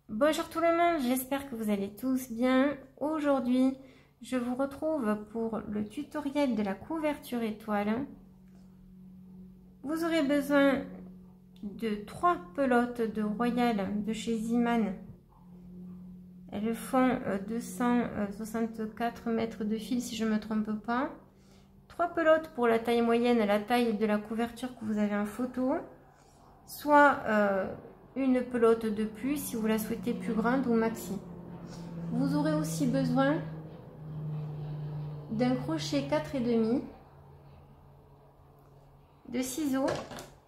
Bonjour tout le monde, j'espère que vous allez tous bien. Aujourd'hui, je vous retrouve pour le tutoriel de la couverture étoile. Vous aurez besoin de 3 pelotes de Royal de chez Ziman. Elles font 264 mètres de fil si je ne me trompe pas. 3 pelotes pour la taille moyenne, la taille de la couverture que vous avez en photo. Soit une pelote de plus si vous la souhaitez plus grande ou maxi. Vous aurez aussi besoin d'un crochet 4,5, de ciseaux,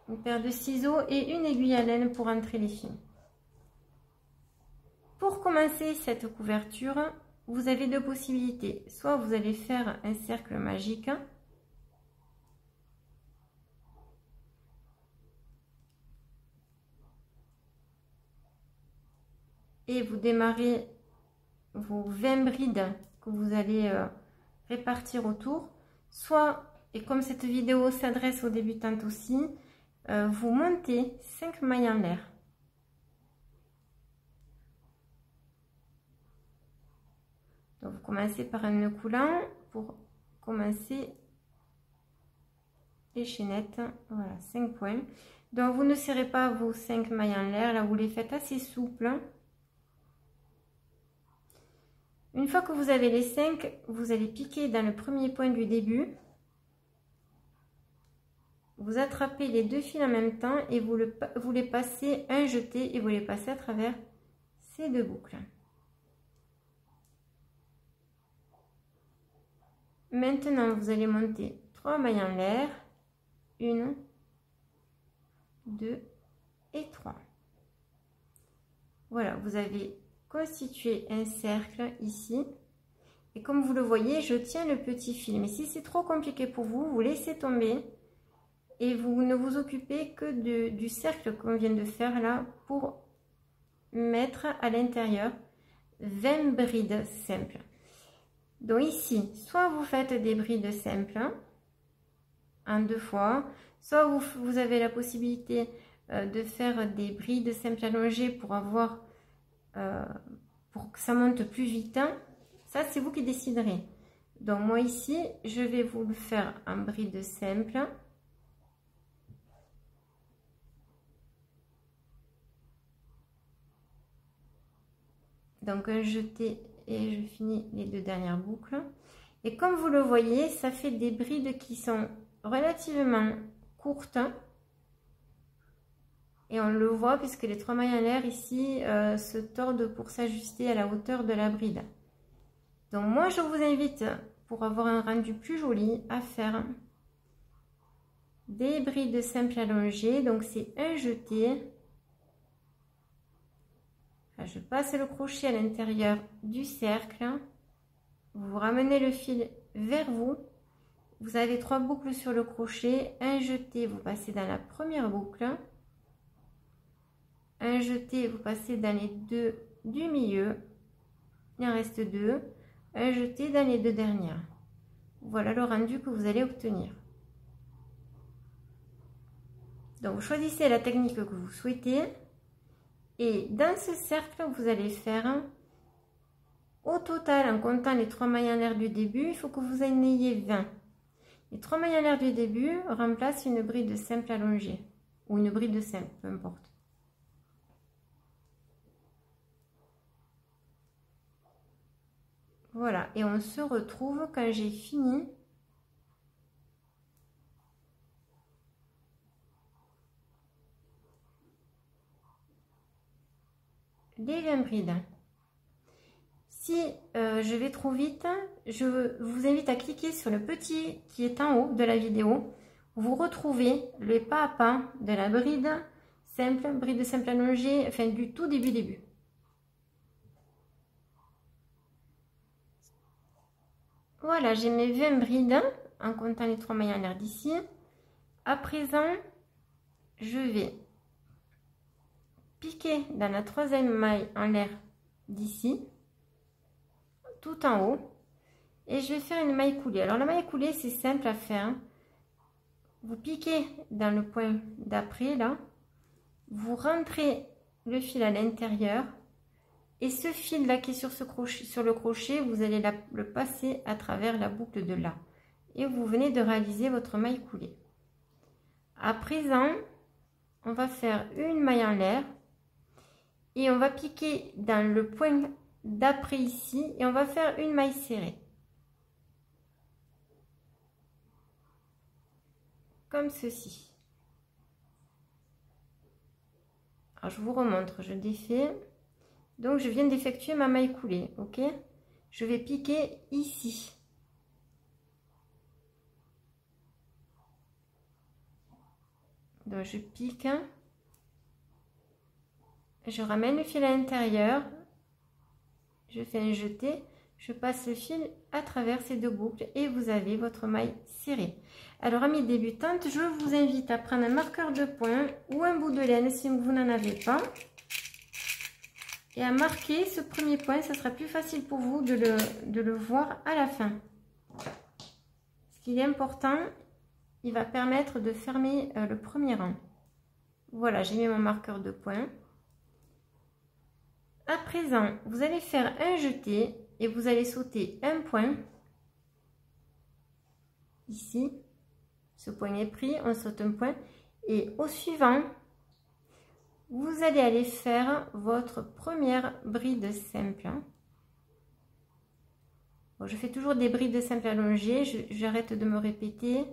une paire de ciseaux et une aiguille à laine pour entrer les fils. Pour commencer cette couverture, vous avez deux possibilités. Soit vous allez faire un cercle magique, et vous démarrez vos 20 brides que vous allez répartir autour, soit, et comme cette vidéo s'adresse aux débutantes aussi, vous montez 5 mailles en l'air. Donc vous commencez par un nœud coulant pour commencer les chaînettes. Voilà, 5 points. Donc vous ne serrez pas vos 5 mailles en l'air, là vous les faites assez souples. Une fois que vous avez les 5, vous allez piquer dans le premier point du début. Vous attrapez les deux fils en même temps et vous les passez un jeté et vous les passez à travers ces deux boucles. Maintenant, vous allez monter 3 mailles en l'air. 1, 2 et 3. Voilà, vous avez constituer un cercle ici, et comme vous le voyez, je tiens le petit fil, mais si c'est trop compliqué pour vous, vous laissez tomber et vous ne vous occupez que du cercle qu'on vient de faire là pour mettre à l'intérieur 20 brides simples. Donc ici, soit vous faites des brides simples en 2 fois, soit vous avez la possibilité de faire des brides simples allongées pour avoir pour que ça monte plus vite. Ça, c'est vous qui déciderez. Donc moi ici, je vais vous le faire en bride simple. Donc un jeté et je finis les 2 dernières boucles. Et comme vous le voyez, ça fait des brides qui sont relativement courtes. Et on le voit puisque les 3 mailles en l'air ici se tordent pour s'ajuster à la hauteur de la bride. Donc moi je vous invite, pour avoir un rendu plus joli, à faire des brides simples allongées. Donc c'est un jeté. Je passe le crochet à l'intérieur du cercle. Vous ramenez le fil vers vous. Vous avez 3 boucles sur le crochet. Un jeté, vous passez dans la première boucle. Un jeté, vous passez dans les 2 du milieu. Il en reste 2. Un jeté dans les 2 dernières. Voilà le rendu que vous allez obtenir. Donc vous choisissez la technique que vous souhaitez. Et dans ce cercle, vous allez faire, au total, en comptant les 3 mailles en l'air du début, il faut que vous en ayez 20. Les 3 mailles en l'air du début remplacent une bride simple allongée. Ou une bride simple, peu importe. Voilà, et on se retrouve quand j'ai fini les 20 brides. Si je vais trop vite, je vous invite à cliquer sur le petit qui est en haut de la vidéo. Vous retrouvez le pas à pas de la bride simple allongée, enfin du tout début. Voilà, j'ai mes 20 brides en comptant les 3 mailles en l'air d'ici. À présent, je vais piquer dans la 3e maille en l'air d'ici, tout en haut, et je vais faire une maille coulée. Alors la maille coulée, c'est simple à faire. Vous piquez dans le point d'après, là, vous rentrez le fil à l'intérieur, Et ce fil là qui est sur ce crochet, sur le crochet, vous allez le passer à travers la boucle de là. Et vous venez de réaliser votre maille coulée. À présent, on va faire une maille en l'air et on va piquer dans le point d'après ici et on va faire une maille serrée. Comme ceci. Alors, je vous remontre, je défais. Donc, je viens d'effectuer ma maille coulée, ok? Je vais piquer ici. Donc, je pique. Je ramène le fil à l'intérieur. Je fais un jeté. Je passe le fil à travers ces deux boucles et vous avez votre maille serrée. Alors, amis débutantes, je vous invite à prendre un marqueur de point ou un bout de laine si vous n'en avez pas. Et à marquer ce premier point, ça sera plus facile pour vous de le voir à la fin. Ce qui est important, il va permettre de fermer le premier rang. Voilà, j'ai mis mon marqueur de point. À présent, vous allez faire un jeté et vous allez sauter un point. Ici, ce point est pris, on saute un point. Et au suivant, vous allez aller faire votre première bride simple. Bon, je fais toujours des brides simples allongées, j'arrête de me répéter.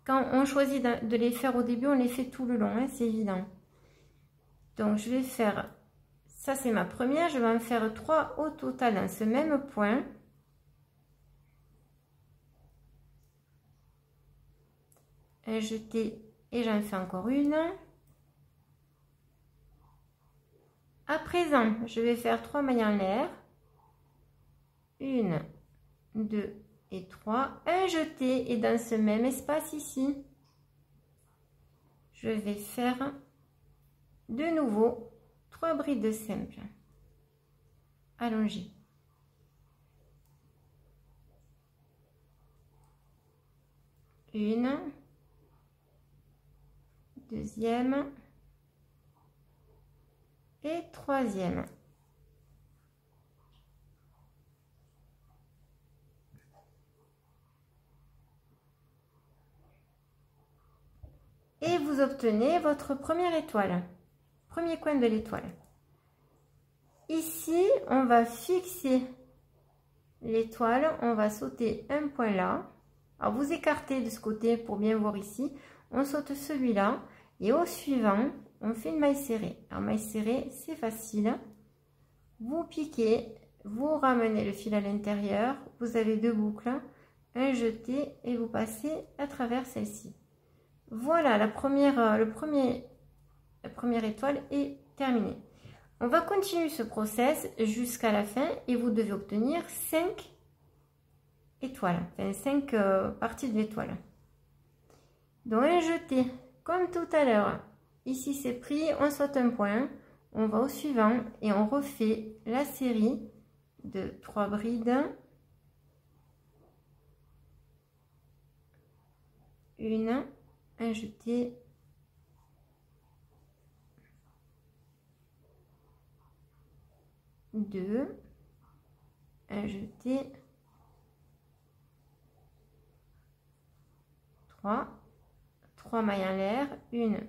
Quand on choisit de les faire au début, on les fait tout le long, hein, c'est évident. Donc je vais faire, ça c'est ma première, je vais en faire 3 au total dans ce même point. Un jeté et j'en fais encore une. À présent, je vais faire 3 mailles en l'air. 1, 2 et 3. Un jeté et dans ce même espace ici, je vais faire de nouveau 3 brides simples allongées. Une, deuxième et troisième. Et vous obtenez votre première étoile, premier coin de l'étoile. Ici, on va fixer l'étoile, on va sauter un point là. Alors vous écartez de ce côté pour bien voir ici. On saute celui-là et au suivant, on fait une maille serrée. Alors maille serrée, c'est facile. Vous piquez, vous ramenez le fil à l'intérieur. Vous avez deux boucles, un jeté et vous passez à travers celle-ci. Voilà, la première étoile est terminée. On va continuer ce process jusqu'à la fin et vous devez obtenir 5 étoiles, enfin 5 parties de l'étoile. Donc un jeté, comme tout à l'heure. Ici c'est pris, on saute un point, on va au suivant et on refait la série de 3 brides. Une, un jeté, deux, un jeté, 3 mailles en l'air, 1,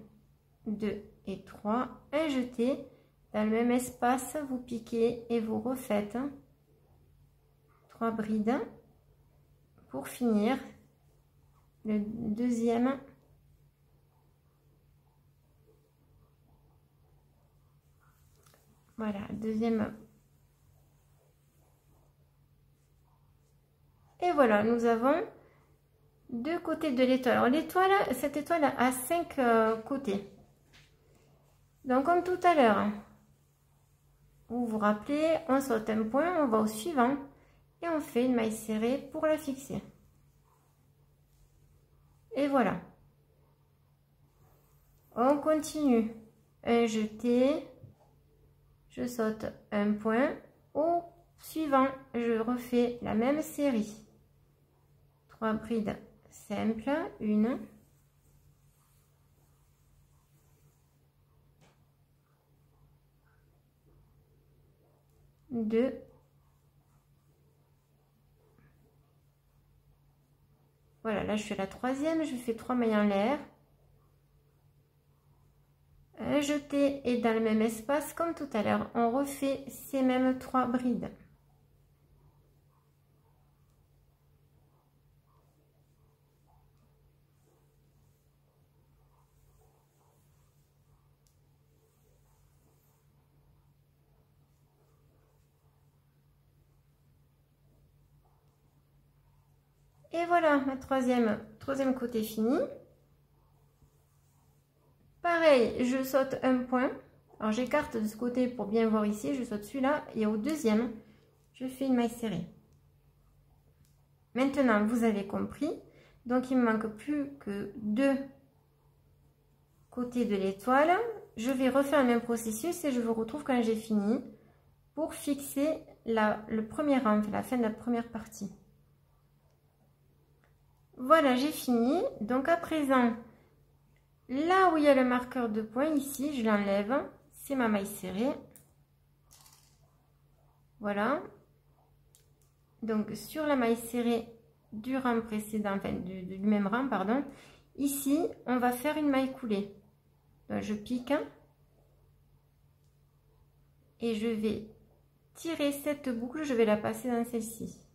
2 et 3, un jeté. Dans le même espace, vous piquez et vous refaites 3 brides pour finir le deuxième. Voilà, deuxième. Et voilà, nous avons deux côtés de l'étoile. Alors l'étoile, cette étoile a 5 côtés. Donc comme tout à l'heure, vous vous rappelez, on saute un point, on va au suivant et on fait une maille serrée pour la fixer. Et voilà. On continue. Un jeté, je saute un point. Au suivant, je refais la même série. 3 brides simples, une, 2, voilà, là je fais la troisième, je fais 3 mailles en l'air, un jeté et dans le même espace comme tout à l'heure, on refait ces mêmes 3 brides. Et voilà, ma troisième côté fini. Pareil, je saute un point. Alors j'écarte de ce côté pour bien voir ici, je saute celui-là et au deuxième, je fais une maille serrée. Maintenant, vous avez compris. Donc il me manque plus que 2 côtés de l'étoile. Je vais refaire le même processus et je vous retrouve quand j'ai fini pour fixer le premier rang, la fin de la première partie. Voilà, j'ai fini. Donc à présent, là où il y a le marqueur de point, ici, je l'enlève. C'est ma maille serrée. Voilà. Donc sur la maille serrée du rang précédent, enfin du même rang, pardon. Ici, on va faire une maille coulée. Donc je pique. Et je vais tirer cette boucle, je vais la passer dans celle-ci.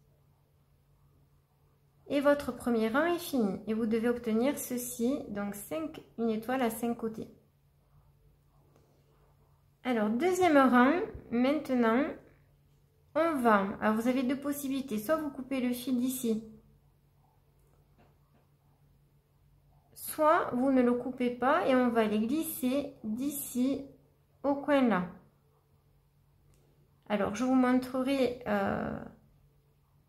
Et votre premier rang est fini. Et vous devez obtenir ceci, donc une étoile à 5 côtés. Alors, deuxième rang, maintenant, on va... Alors, vous avez 2 possibilités. Soit vous coupez le fil d'ici, soit vous ne le coupez pas et on va les glisser d'ici au coin là. Alors, je vous montrerai...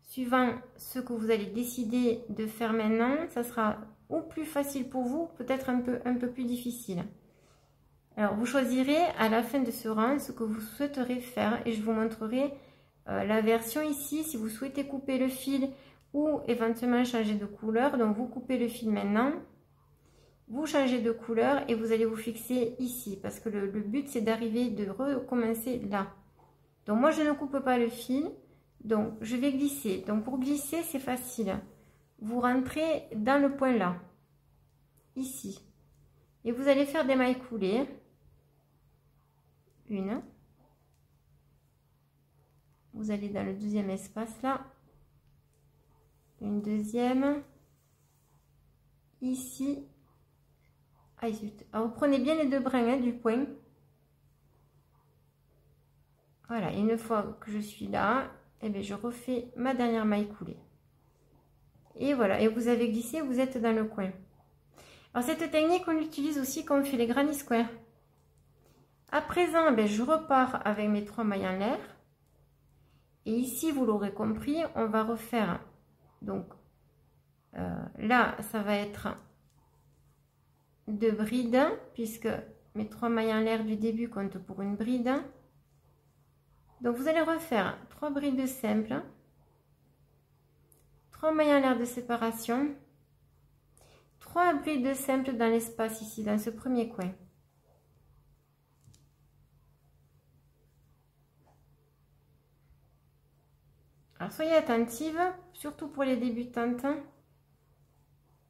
suivant ce que vous allez décider de faire maintenant, ça sera ou plus facile pour vous, peut-être un peu plus difficile. Alors, vous choisirez à la fin de ce rang ce que vous souhaiterez faire et je vous montrerai la version ici si vous souhaitez couper le fil ou éventuellement changer de couleur. Donc, vous coupez le fil maintenant, vous changez de couleur et vous allez vous fixer ici parce que le but c'est d'arriver, de recommencer là. Donc, moi je ne coupe pas le fil. Donc, je vais glisser. Donc, pour glisser, c'est facile. Vous rentrez dans le point là, ici. Et vous allez faire des mailles coulées. Une. Vous allez dans le deuxième espace là. Une deuxième. Ici. Ah, zut. Alors, vous prenez bien les 2 brins hein, du point. Voilà. Et une fois que je suis là, et bien, je refais ma dernière maille coulée. Et voilà, et vous avez glissé, vous êtes dans le coin. Alors cette technique, on l'utilise aussi quand on fait les granny squares. À présent, ben, je repars avec mes 3 mailles en l'air. Et ici, vous l'aurez compris, on va refaire. Donc là, ça va être 2 brides, puisque mes 3 mailles en l'air du début comptent pour une bride. Donc vous allez refaire 3 brides simples, 3 mailles en l'air de séparation, 3 brides simples dans l'espace ici, dans ce premier coin. Alors soyez attentive, surtout pour les débutantes,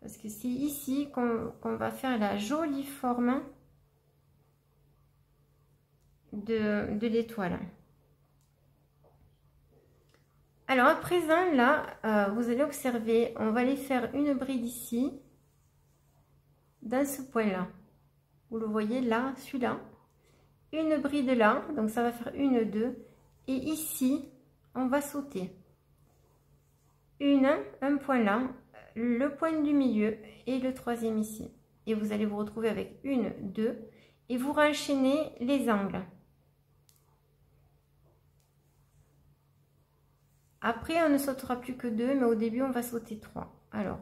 parce que c'est ici qu'on va faire la jolie forme de l'étoile. Alors à présent là, vous allez observer, on va aller faire une bride ici, dans ce point là. Vous le voyez là, celui-là. Une bride là, donc ça va faire une, 2. Et ici, on va sauter. Un point là, le point du milieu et le troisième ici. Et vous allez vous retrouver avec une, 2. Et vous renchaînez les angles. Après, on ne sautera plus que 2, mais au début, on va sauter 3. Alors,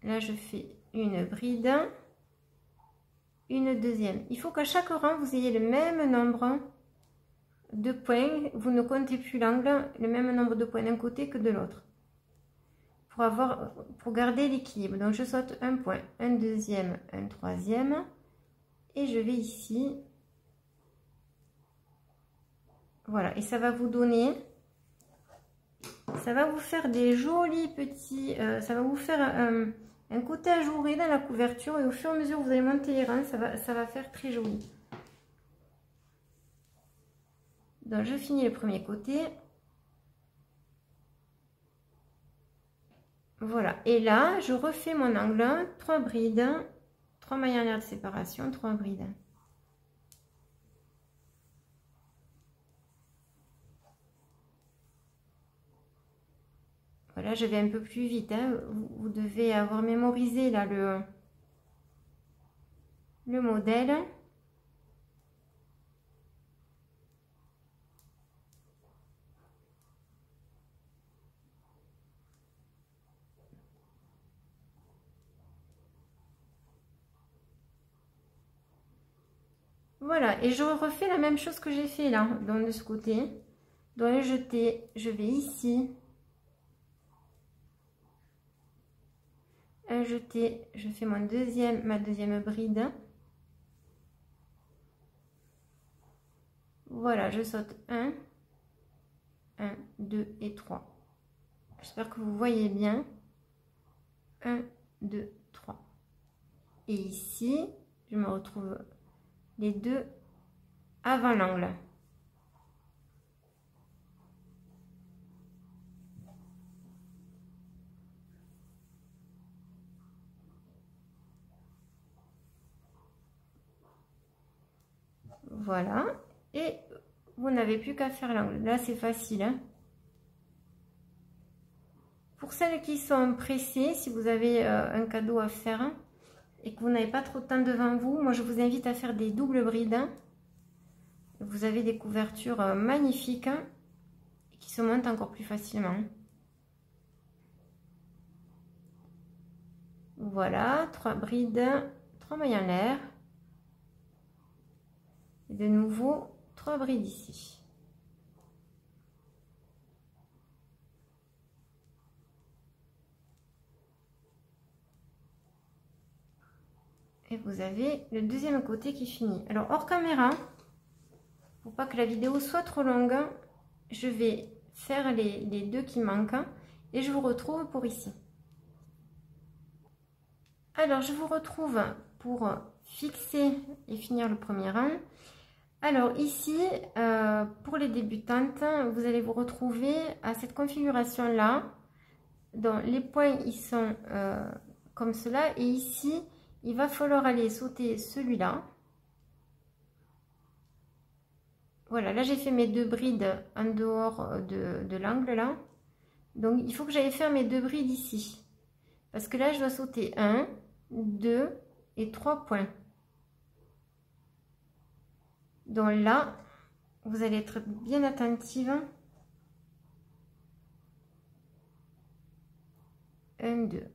là, je fais une bride, une deuxième. Il faut qu'à chaque rang, vous ayez le même nombre de points. Vous ne comptez plus l'angle, le même nombre de points d'un côté que de l'autre. Pour garder l'équilibre. Donc, je saute un point, un deuxième, un troisième. Et je vais ici Voilà, et ça va vous donner, ça va vous faire des jolis petits, ça va vous faire un côté ajouré dans la couverture, et au fur et à mesure que vous allez monter les rangs, ça va faire très joli. Donc je finis le premier côté. Voilà, et là je refais mon angle, 3 brides, 3 mailles en l'air de séparation, 3 brides. Voilà, je vais un peu plus vite, hein. Vous devez avoir mémorisé là le modèle. Voilà, et je refais la même chose que j'ai fait là, donc de ce côté. Dans le jeté, je vais ici. Un jeté, je fais ma deuxième bride. Voilà, je saute 1, 2 et 3. J'espère que vous voyez bien. 1, 2, 3. Et ici, je me retrouve les deux avant l'angle. Voilà, et vous n'avez plus qu'à faire l'angle. Là, c'est facile, hein. Pour celles qui sont pressées, si vous avez un cadeau à faire et que vous n'avez pas trop de temps devant vous, moi je vous invite à faire des doubles brides. Vous avez des couvertures magnifiques qui se montent encore plus facilement. Voilà, 3 brides, 3 mailles en l'air. Et de nouveau, 3 brides ici. Et vous avez le deuxième côté qui finit. Alors hors caméra, pour pas que la vidéo soit trop longue, je vais faire les deux qui manquent et je vous retrouve pour ici. Alors je vous retrouve pour fixer et finir le premier rang. Alors ici, pour les débutantes, vous allez vous retrouver à cette configuration là. Donc les points ils sont comme cela, et ici il va falloir aller sauter celui-là. Voilà, là j'ai fait mes deux brides en dehors de l'angle là. Donc il faut que j'aille faire mes deux brides ici. Parce que là je dois sauter 1, 2 et 3 points. Donc là, vous allez être bien attentive. 1, 2.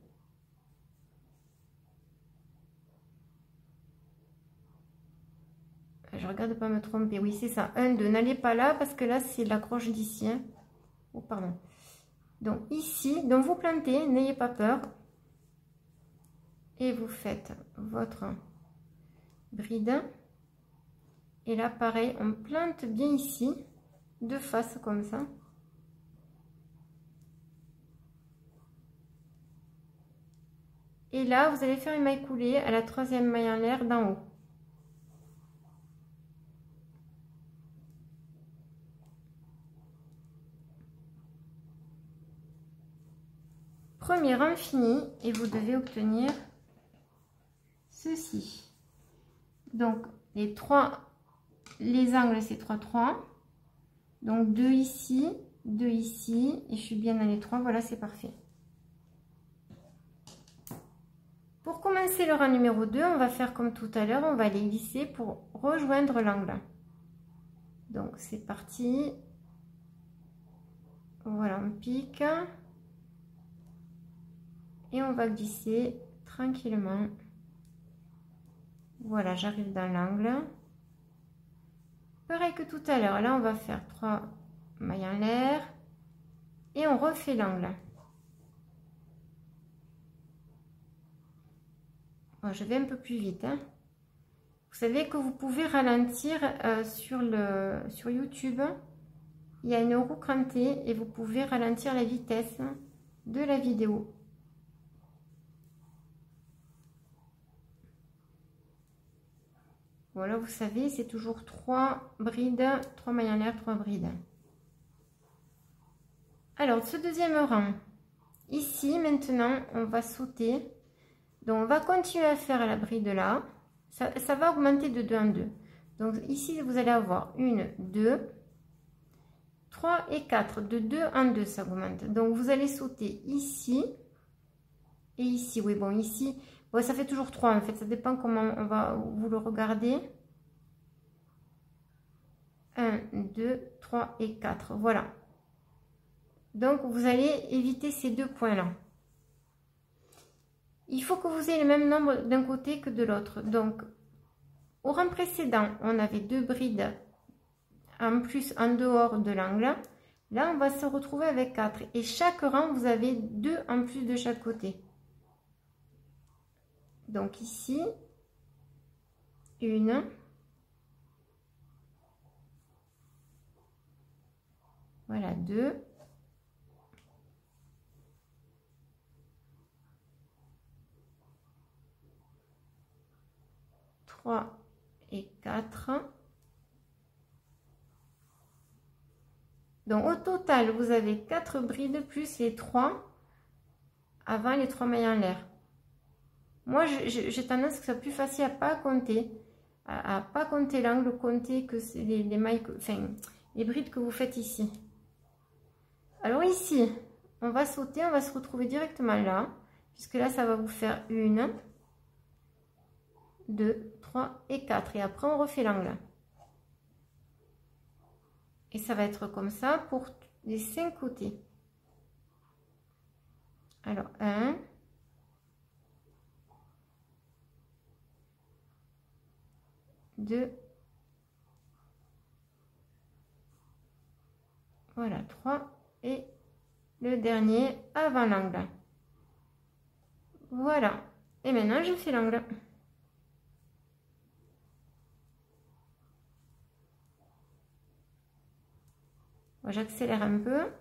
Je regarde pas me tromper. Oui, c'est ça. 1, 2. N'allez pas là parce que là, c'est l'accroche d'ici. Hein. Oh, pardon. Donc ici, donc vous plantez, n'ayez pas peur. Et vous faites votre bride. Et là, pareil, on plante bien ici, de face comme ça. Et là, vous allez faire une maille coulée à la troisième maille en l'air d'en haut. Premier rang fini et vous devez obtenir ceci. Donc, les angles, c'est 3, 3. Donc, 2 ici, 2 ici. Et je suis bien dans les 3. Voilà, c'est parfait. Pour commencer le rang numéro 2, on va faire comme tout à l'heure. On va aller glisser pour rejoindre l'angle. Donc, c'est parti. Voilà, on pique. Et on va glisser tranquillement. Voilà, j'arrive dans l'angle. Pareil que tout à l'heure, là on va faire 3 mailles en l'air et on refait l'angle. Bon, je vais un peu plus vite. Hein. Vous savez que vous pouvez ralentir sur YouTube. il y a une roue crantée et vous pouvez ralentir la vitesse de la vidéo. Voilà, vous savez, c'est toujours 3 brides, 3 mailles en l'air, 3 brides. Alors, ce deuxième rang, ici, maintenant, on va sauter. Donc, on va continuer à faire la bride là. Ça va augmenter de 2 en 2. Donc, ici, vous allez avoir 1, 2, 3 et 4. De 2 en 2, ça augmente. Donc, vous allez sauter ici et ici. Oui, bon, ici, bon, ça fait toujours 3 en fait. Ça dépend comment on va vous le regarder. 1, 2, 3 et 4. Voilà. Donc, vous allez éviter ces 2 points-là. Il faut que vous ayez le même nombre d'un côté que de l'autre. Donc, au rang précédent, on avait 2 brides en plus en dehors de l'angle. Là, on va se retrouver avec 4. Et chaque rang, vous avez 2 en plus de chaque côté. Donc ici, 1. Voilà, 2. 3 et 4. Donc au total, vous avez 4 brides plus les 3 avant les 3 mailles en l'air. Moi, j'ai tendance que ce soit plus facile à pas compter, à pas compter l'angle, compter que les mailles, enfin les brides que vous faites ici. Alors ici, on va sauter, on va se retrouver directement là, puisque là, ça va vous faire 1, 2, 3 et 4. Et après, on refait l'angle. Et ça va être comme ça pour les 5 côtés. Alors, 1, 2, voilà, 3 et le dernier avant l'angle. Voilà. Et maintenant, je fais l'angle. J'accélère un peu.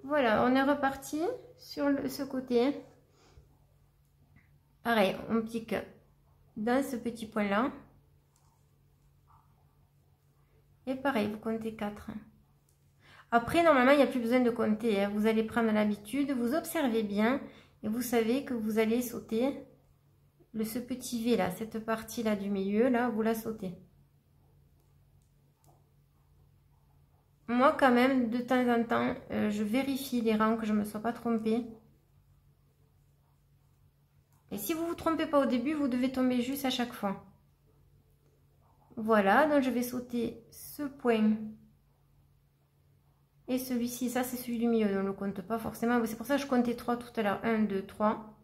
Voilà, on est reparti sur ce côté. Pareil, on pique dans ce petit point là. Et pareil, vous comptez 4. Après, normalement, il n'y a plus besoin de compter. Hein. Vous allez prendre l'habitude, vous observez bien. Et vous savez que vous allez sauter ce petit V là, cette partie là du milieu, là, vous la sautez. Moi, quand même, de temps en temps, je vérifie les rangs, que je ne me sois pas trompée. Et si vous ne vous trompez pas au début, vous devez tomber juste à chaque fois. Voilà, donc je vais sauter ce point. Et celui-ci, ça c'est celui du milieu, on ne le compte pas forcément. C'est pour ça que je comptais 3 tout à l'heure. 1, 2, 3.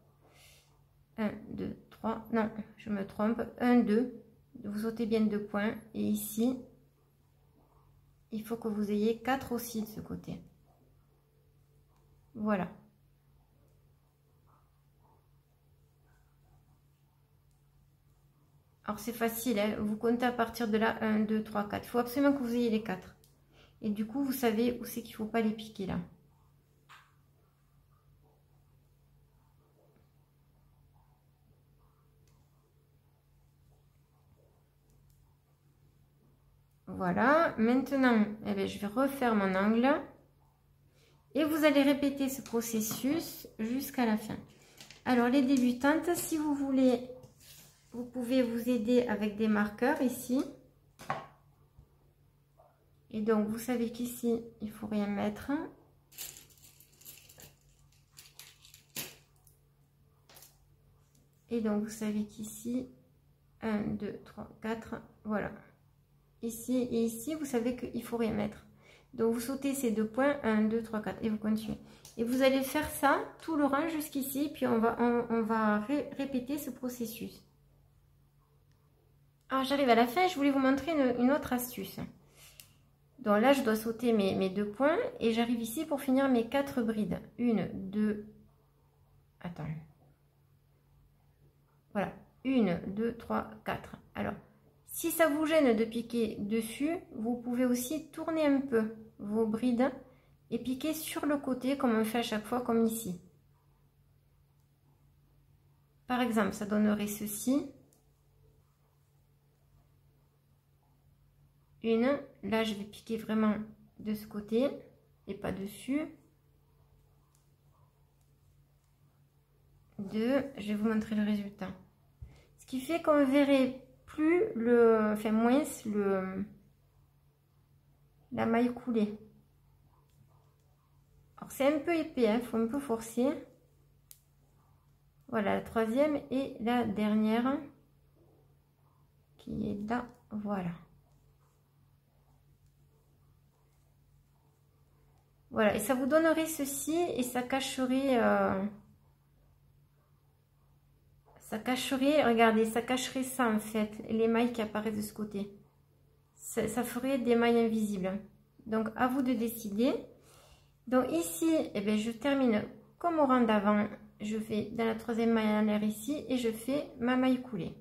1, 2, 3. Non, je me trompe. 1, 2. Vous sautez bien 2 points. Et ici, il faut que vous ayez 4 aussi de ce côté. Voilà. Alors c'est facile, hein, vous comptez à partir de là 1, 2, 3, 4. Il faut absolument que vous ayez les 4. Et du coup, vous savez où c'est qu'il ne faut pas les piquer là. Voilà, maintenant, eh bien, je vais refaire mon angle. Et vous allez répéter ce processus jusqu'à la fin. Alors, les débutantes, si vous voulez, vous pouvez vous aider avec des marqueurs ici. Et donc, vous savez qu'ici, il ne faut rien mettre. Et donc, vous savez qu'ici, 1, 2, 3, 4, voilà. Ici et ici, vous savez qu'il ne faut rien mettre. Donc, vous sautez ces 2 points, 1, 2, 3, 4, et vous continuez. Et vous allez faire ça tout le rang jusqu'ici, puis on va répéter ce processus. Alors j'arrive à la fin, je voulais vous montrer une autre astuce. Donc là, je dois sauter mes 2 points et j'arrive ici pour finir mes 4 brides. 1, 2, attends. Voilà, 1, 2, 3, 4. Alors, si ça vous gêne de piquer dessus, vous pouvez aussi tourner un peu vos brides et piquer sur le côté comme on fait à chaque fois, comme ici. Par exemple, ça donnerait ceci. Une, là je vais piquer vraiment de ce côté et pas dessus. 2, je vais vous montrer le résultat. Ce qui fait qu'on verrait plus moins la maille coulée. Alors c'est un peu épais, hein, faut un peu forcer. Voilà la 3e et la dernière qui est là, voilà. Voilà, et ça vous donnerait ceci et ça cacherait, regardez, ça cacherait ça en fait, les mailles qui apparaissent de ce côté. Ça ferait des mailles invisibles. Donc à vous de décider. Donc ici, eh bien, je termine comme au rang d'avant. Je fais dans la 3e maille en l'air ici et je fais ma maille coulée.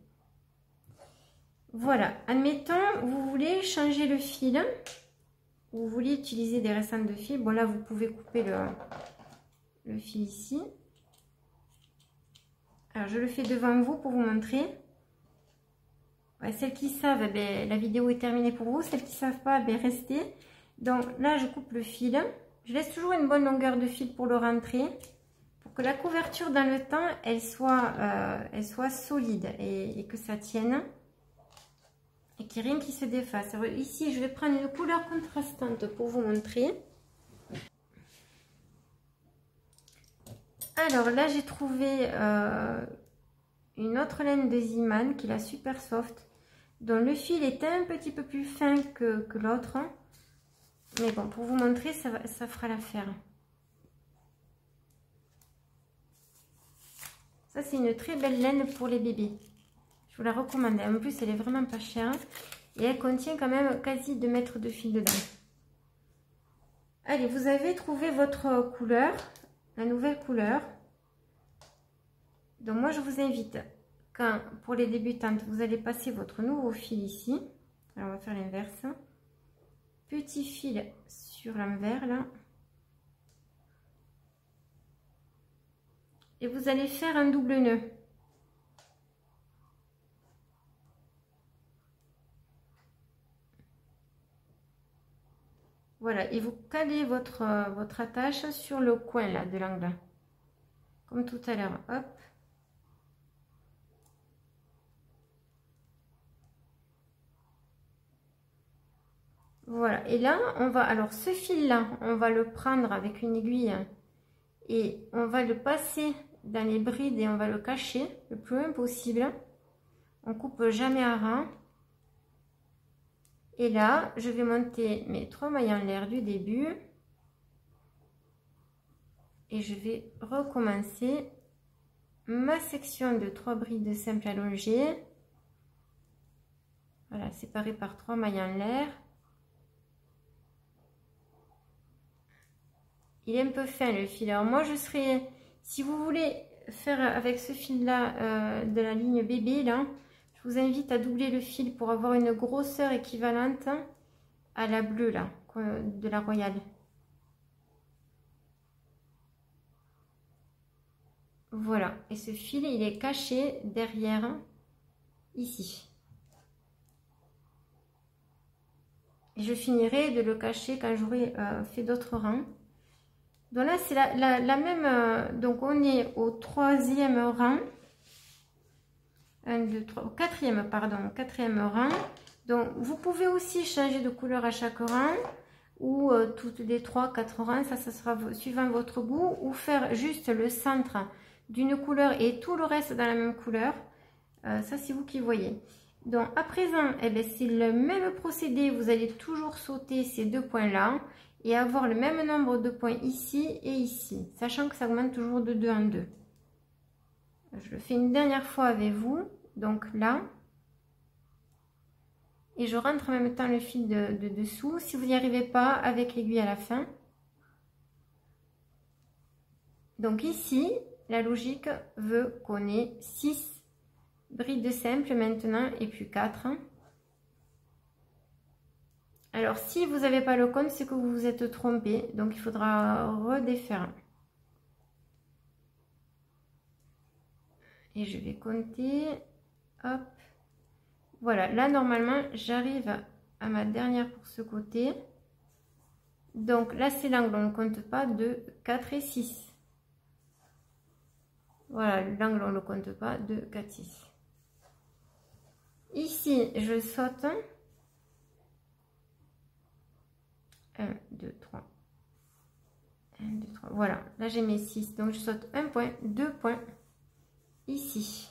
Voilà, admettons, vous voulez changer le fil. Vous voulez utiliser des restants de fil, bon là vous pouvez couper le fil ici. Alors je le fais devant vous pour vous montrer. Ouais, celles qui savent, ben, la vidéo est terminée pour vous. Celles qui ne savent pas, ben, restez. Donc là je coupe le fil. Je laisse toujours une bonne longueur de fil pour le rentrer. Pour que la couverture dans le temps, elle soit solide et que ça tienne. Et qu'il n'y ait rien qui se défasse. Alors, ici, je vais prendre une couleur contrastante pour vous montrer. Alors là, j'ai trouvé une autre laine de Ziman qui est la Super Soft, dont le fil est un petit peu plus fin que l'autre. Mais bon, pour vous montrer, ça fera l'affaire. Ça, c'est une très belle laine pour les bébés. Je vous la recommande. En plus, elle est vraiment pas chère. Et elle contient quand même quasi 2 mètres de fil dedans. Allez, vous avez trouvé votre couleur, la nouvelle couleur. Donc moi, je vous invite, pour les débutantes, vous allez passer votre nouveau fil ici. Alors, on va faire l'inverse. Petit fil sur l'envers, là. Et vous allez faire un double nœud. Voilà, et vous calez votre attache sur le coin là de l'angle. Comme tout à l'heure. Hop. Voilà, et là, on va, alors ce fil-là, on va le prendre avec une aiguille et on va le passer dans les brides et on va le cacher le plus loin possible. On coupe jamais à ras. Et là, je vais monter mes 3 mailles en l'air du début. Et je vais recommencer ma section de 3 brides simples allongées. Voilà, séparées par 3 mailles en l'air. Il est un peu fin le fil. Alors moi, je serais, si vous voulez faire avec ce fil-là de la ligne bébé, là, je vous invite à doubler le fil pour avoir une grosseur équivalente à la bleue, là, de la Royale. Voilà, et ce fil, il est caché derrière, ici. Et je finirai de le cacher quand j'aurai fait d'autres rangs. Donc là, c'est la même, donc on est au 3e rang. 1, 2, 3, au 4e, pardon, 4e rang. Donc, vous pouvez aussi changer de couleur à chaque rang ou toutes les 3-4 rangs, ça sera suivant votre goût, ou faire juste le centre d'une couleur et tout le reste dans la même couleur. Ça, c'est vous qui voyez. Donc, à présent, eh bien, c'est le même procédé. Vous allez toujours sauter ces 2 points-là et avoir le même nombre de points ici et ici, sachant que ça augmente toujours de 2 en 2. Je le fais une dernière fois avec vous, donc là, et je rentre en même temps le fil de dessous. Si vous n'y arrivez pas, avec l'aiguille à la fin. Donc ici, la logique veut qu'on ait 6 brides simples maintenant et puis 4. Alors si vous n'avez pas le compte, c'est que vous vous êtes trompé, donc il faudra redéfaire. Et je vais compter, hop, voilà, là normalement j'arrive à ma dernière pour ce côté. Donc là c'est l'angle, on ne compte pas, de 4 et 6. Voilà, l'angle on ne le compte pas, de 4, 6. Ici je saute 1, 2, 3. 1, 2, 3. Voilà, là j'ai mes 6. Donc je saute un point, 2 points ici.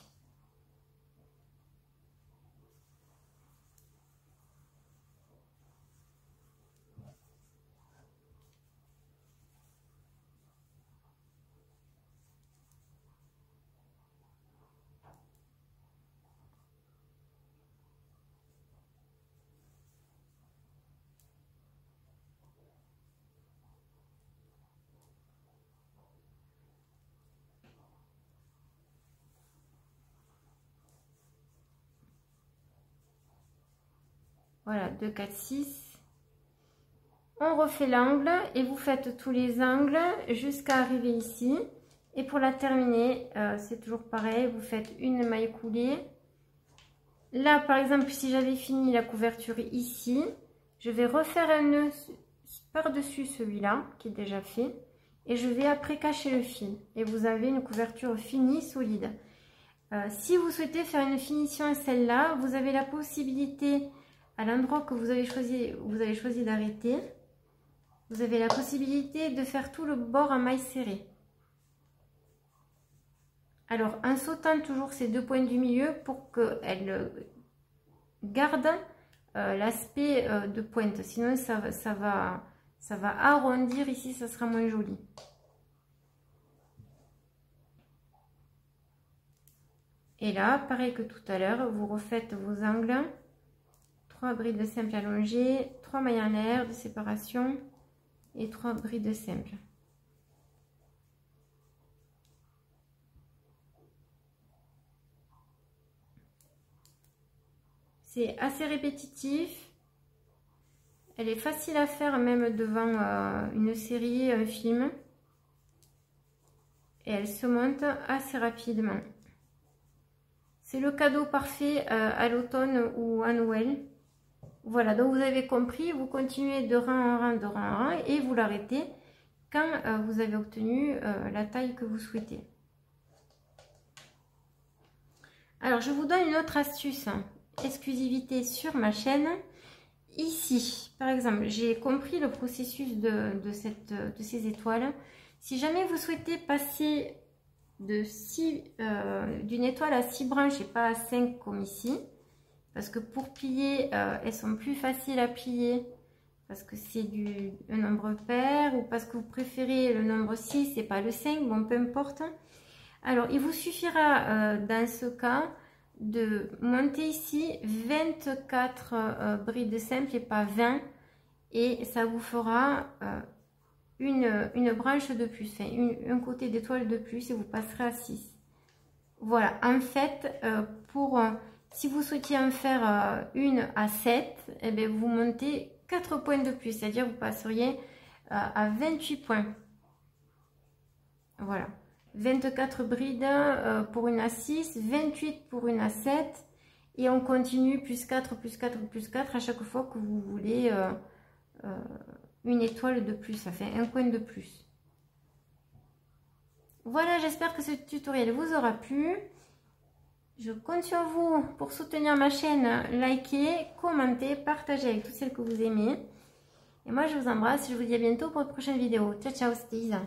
Voilà, 2, 4, 6. On refait l'angle et vous faites tous les angles jusqu'à arriver ici. Et pour la terminer, c'est toujours pareil, vous faites une maille coulée. Là, par exemple, si j'avais fini la couverture ici, je vais refaire un nœud par-dessus celui-là, qui est déjà fait. Et je vais après cacher le fil. Et vous avez une couverture finie, solide. Si vous souhaitez faire une finition à celle-là, vous avez la possibilité, à l'endroit que vous avez choisi d'arrêter, vous avez la possibilité de faire tout le bord en maille serrée. Alors, en sautant toujours ces 2 points du milieu pour qu'elle garde l'aspect de pointe. Sinon, ça va arrondir ici, ça sera moins joli. Et là, pareil que tout à l'heure, vous refaites vos angles. 3 brides simples allongées, 3 mailles en l'air de séparation et 3 brides simples. C'est assez répétitif. Elle est facile à faire même devant une série, un film. Et elle se monte assez rapidement. C'est le cadeau parfait à l'automne ou à Noël. Voilà, donc vous avez compris, vous continuez de rang en rang, de rang en rang, et vous l'arrêtez quand vous avez obtenu la taille que vous souhaitez. Alors, je vous donne une autre astuce, exclusivité sur ma chaîne. Ici, par exemple, j'ai compris le processus de ces étoiles. Si jamais vous souhaitez passer d'une étoile à 6 branches et pas à 5 comme ici, parce que pour plier, elles sont plus faciles à plier parce que c'est un nombre pair, ou parce que vous préférez le nombre 6 et pas le 5, bon, peu importe. Alors, il vous suffira dans ce cas de monter ici 24 brides simples et pas 20, et ça vous fera une branche de plus, enfin, un côté d'étoile de plus, et vous passerez à 6. Voilà, en fait, si vous souhaitiez en faire une à 7, eh bien, vous montez 4 points de plus, c'est-à-dire vous passeriez à 28 points. Voilà, 24 brides pour une à 6, 28 pour une à 7, et on continue plus 4, plus 4, plus 4 à chaque fois que vous voulez une étoile de plus, ça fait un coin de plus. Voilà, j'espère que ce tutoriel vous aura plu. Je compte sur vous pour soutenir ma chaîne, liker, commenter, partager avec toutes celles que vous aimez. Et moi, je vous embrasse. Je vous dis à bientôt pour une prochaine vidéo. Ciao, ciao, c'était Isa.